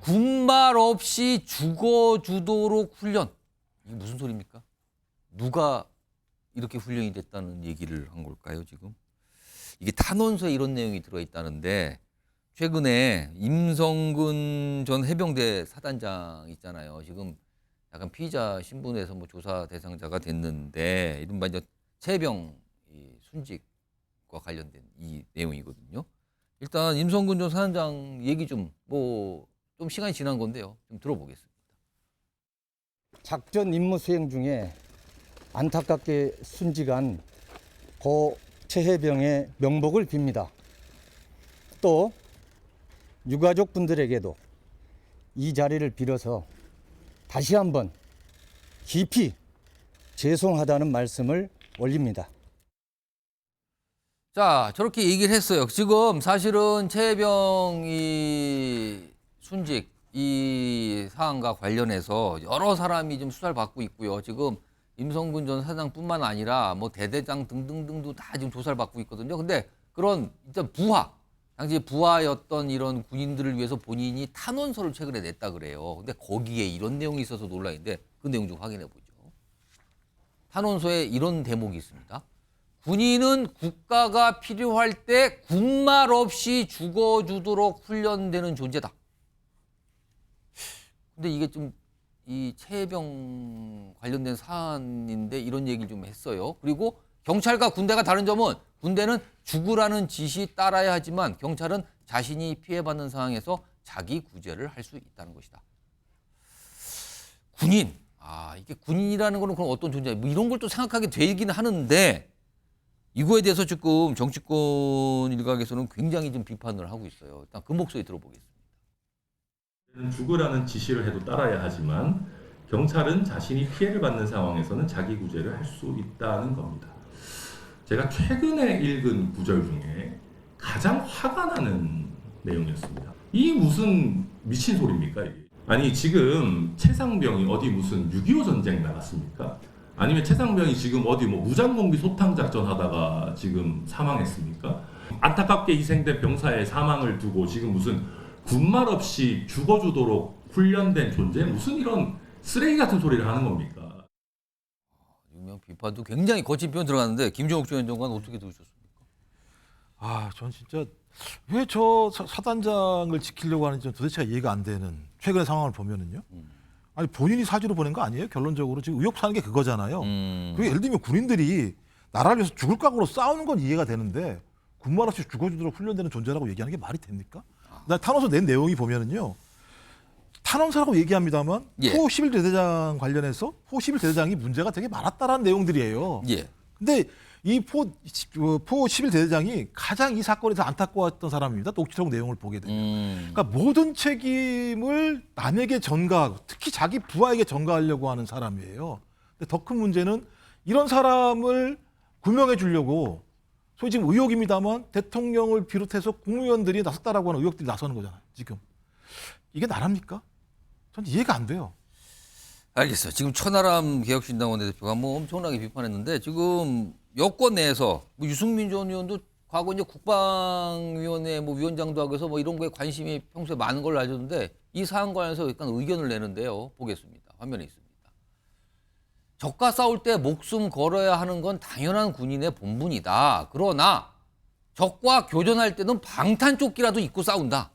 군말 없이 죽어주도록 훈련. 이게 무슨 소리입니까? 누가 이렇게 훈련이 됐다는 얘기를 한 걸까요, 지금? 이게 탄원서에 이런 내용이 들어있다는데 최근에 임성근 전 해병대 사단장 있잖아요. 지금 약간 피의자 신분에서 뭐 조사 대상자가 됐는데 이른바 이제 체병 순직과 관련된 이 내용이거든요. 일단 임성근 전 사단장 얘기 좀 시간이 지난 건데요. 좀 들어보겠습니다. 작전 임무 수행 중에 안타깝게 순직한 고 최해병의 명복을 빕니다. 또 유가족 분들에게도 이 자리를 빌어서 다시 한번 깊이 죄송하다는 말씀을 올립니다. 자, 저렇게 얘기를 했어요. 지금 사실은 최해병 순직 이 사안과 관련해서 여러 사람이 좀 수사를 받고 있고요. 지금 임성근 전 사장뿐만 아니라 뭐 대대장 등등등도 다 지금 조사를 받고 있거든요. 근데 그런 일단 당시 부하였던 이런 군인들을 위해서 본인이 탄원서를 최근에 냈다 그래요. 근데 거기에 이런 내용이 있어서 논란인데 그 내용 좀 확인해 보죠. 탄원서에 이런 대목이 있습니다. 군인은 국가가 필요할 때 군말 없이 죽어주도록 훈련되는 존재다. 근데 이게 좀 이 최해병 관련된 사안인데 이런 얘기를 좀 했어요. 그리고 경찰과 군대가 다른 점은 군대는 죽으라는 지시 따라야 하지만 경찰은 자신이 피해받는 상황에서 자기 구제를 할 수 있다는 것이다. 군인. 이게 군인이라는 거는 그럼 어떤 존재야? 뭐 이런 걸 또 생각하게 되긴 하는데 이거에 대해서 지금 정치권 일각에서는 굉장히 좀 비판을 하고 있어요. 일단 그 목소리 들어보겠습니다. 죽으라는 지시를 해도 따라야 하지만 경찰은 자신이 피해를 받는 상황에서는 자기 구제를 할 수 있다는 겁니다. 제가 최근에 읽은 구절 중에 가장 화가 나는 내용이었습니다. 이 무슨 미친 소리입니까 이게? 아니 지금 최상병이 어디 무슨 6.25 전쟁 나갔습니까? 아니면 최상병이 지금 어디 뭐 무장공비 소탕 작전 하다가 지금 사망했습니까? 안타깝게 희생된 병사의 사망을 두고 지금 무슨 군말 없이 죽어주도록 훈련된 존재? 무슨 이런 쓰레기 같은 소리를 하는 겁니까? 유명 비판도 굉장히 거친 표현 들어갔는데 김종욱 전 장관 어떻게 들으셨습니까? 전 진짜 왜 저 사단장을 지키려고 하는지 도대체 이해가 안 되는 최근의 상황을 보면은요. 아니 본인이 사주로 보낸 거 아니에요? 결론적으로 지금 의혹 사는 게 그거잖아요. 그리고 예를 들면 군인들이 나라를 위해서 죽을 각오로 싸우는 건 이해가 되는데 군말 없이 죽어주도록 훈련되는 존재라고 얘기하는 게 말이 됩니까? 나 탄원서 낸 내용이 보면은요. 탄원서라고 얘기합니다만 예. 포 11대대장 관련해서 포 11대대장이 문제가 되게 많았다라는 내용들이에요. 예. 근데 이 포 11대대장이 가장 이 사건에서 안타까웠던 사람입니다. 녹취록 내용을 보게 되면. 그러니까 모든 책임을 남에게 전가하고 특히 자기 부하에게 전가하려고 하는 사람이에요. 근데 더 큰 문제는 이런 사람을 구명해 주려고 소위 지금 의혹입니다만 대통령을 비롯해서 국무위원들이 나섰다라고 하는 의혹들이 나서는 거잖아요. 지금. 이게 나랍니까? 전 이해가 안 돼요. 알겠어요. 지금 천하람 개혁신당원 대표가 엄청나게 비판했는데 지금 여권 내에서 유승민 전 의원도 과거 이제 국방위원회 위원장도 하고 해서 이런 거에 관심이 평소에 많은 걸로 알려졌는데 이 사안 관련해서 약간 의견을 내는데요. 보겠습니다. 화면에 있습니다. 적과 싸울 때 목숨 걸어야 하는 건 당연한 군인의 본분이다. 그러나 적과 교전할 때는 방탄조끼라도 입고 싸운다.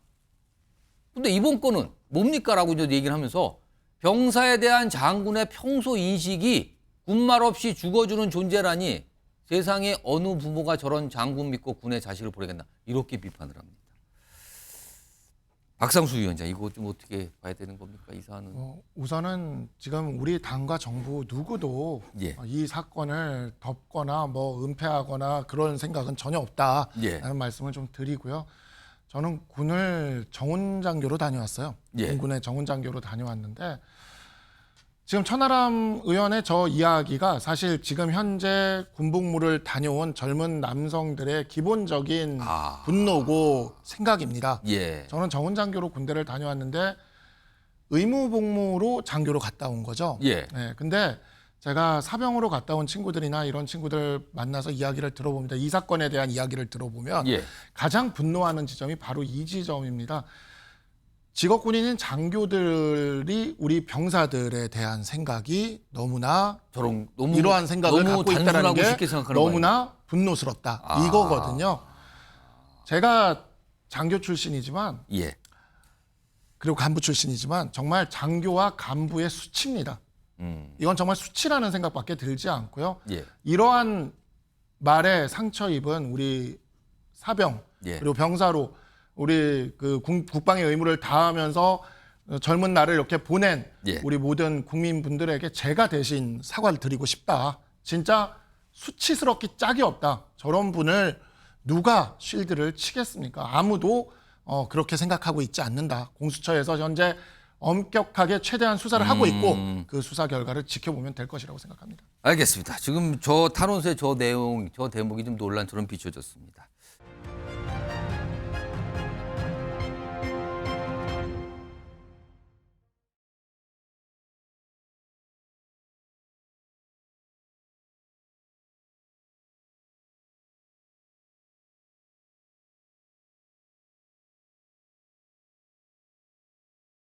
근데 이번 건은 뭡니까? 라고 이제 얘기를 하면서 병사에 대한 장군의 평소 인식이 군말 없이 죽어주는 존재라니 세상에 어느 부모가 저런 장군 믿고 군에 자식을 보내겠나 이렇게 비판을 합니다. 박상수 위원장 이거 좀 어떻게 봐야 되는 겁니까? 이 사안은. 우선은 지금 우리 당과 정부 누구도 예. 이 사건을 덮거나 은폐하거나 그런 생각은 전혀 없다라는 예. 말씀을 좀 드리고요. 저는 군을 정훈장교로 다녀왔어요. 예. 공군의 정훈장교로 다녀왔는데 지금 천하람 의원의 저 이야기가 사실 지금 현재 군복무를 다녀온 젊은 남성들의 기본적인 분노고 생각입니다. 예. 저는 정훈장교로 군대를 다녀왔는데 의무복무로 장교로 갔다 온 거죠. 예. 네, 근데 제가 사병으로 갔다 온 친구들이나 이런 친구들 만나서 이야기를 들어봅니다. 이 사건에 대한 이야기를 들어보면 예. 가장 분노하는 지점이 바로 이 지점입니다. 직업군인인 장교들이 우리 병사들에 대한 생각이 너무나 저런 너무 이러한 생각을 너무 갖고 있다는 단순하고 게 쉽게 생각하는 거 너무나 분노스럽다. 아. 이거거든요. 제가 장교 출신이지만 예. 그리고 간부 출신이지만 정말 장교와 간부의 수치입니다. 이건 정말 수치라는 생각밖에 들지 않고요. 예. 이러한 말에 상처 입은 우리 사병 예. 그리고 병사로 우리 그 국방의 의무를 다하면서 젊은 날을 이렇게 보낸 예. 우리 모든 국민분들에게 제가 대신 사과를 드리고 싶다. 진짜 수치스럽기 짝이 없다. 저런 분을 누가 쉴드를 치겠습니까? 아무도 그렇게 생각하고 있지 않는다. 공수처에서 현재 엄격하게 최대한 수사를 하고 있고 그 수사 결과를 지켜보면 될 것이라고 생각합니다. 알겠습니다. 지금 저 탄원서의 저 내용, 저 대목이 좀 논란처럼 비춰졌습니다.